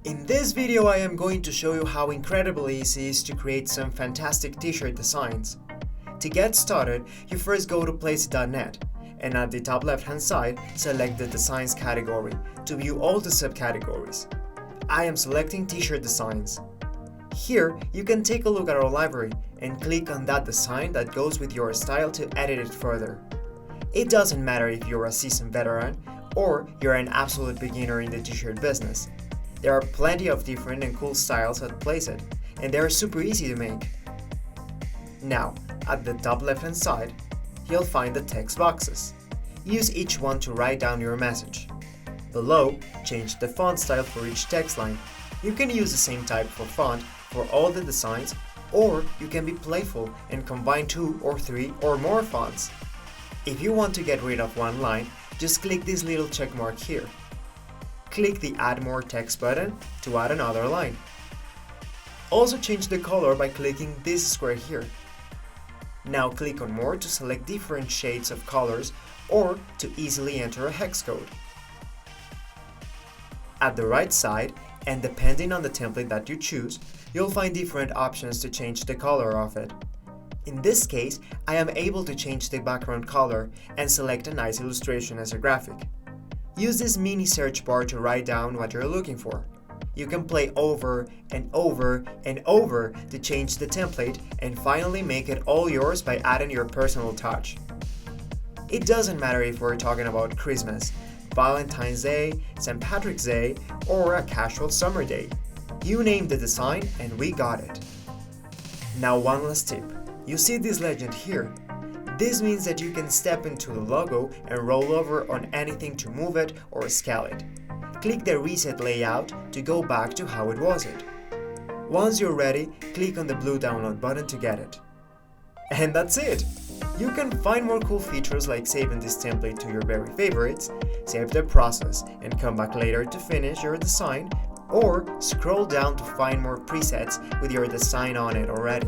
In this video I am going to show you how incredibly easy it is to create some fantastic t-shirt designs. To get started, you first go to Placeit.net and at the top left hand side select the Designs category to view all the subcategories. I am selecting t-shirt designs. Here you can take a look at our library and click on that design that goes with your style to edit it further. It doesn't matter if you're a seasoned veteran or you're an absolute beginner in the t-shirt business. There are plenty of different and cool styles at Placeit, and they are super easy to make. Now, at the top left hand side, you'll find the text boxes. Use each one to write down your message. Below, change the font style for each text line. You can use the same type for font for all the designs, or you can be playful and combine 2 or 3 or more fonts. If you want to get rid of one line, just click this little check mark here. Click the Add More Text button to add another line. Also change the color by clicking this square here. Now click on More to select different shades of colors or to easily enter a hex code. At the right side, and depending on the template that you choose, you'll find different options to change the color of it. In this case, I am able to change the background color and select a nice illustration as a graphic. Use this mini search bar to write down what you're looking for. You can play over and over and over to change the template and finally make it all yours by adding your personal touch. It doesn't matter if we're talking about Christmas, Valentine's Day, St. Patrick's Day, or a casual summer day. You name the design and we got it. Now one last tip. You see this legend here? This means that you can step into the logo and roll over on anything to move it or scale it. Click the reset layout to go back to how it was. Once you're ready, click on the blue download button to get it. And that's it! You can find more cool features like saving this template to your very favorites, save the process and come back later to finish your design, or scroll down to find more presets with your design on it already.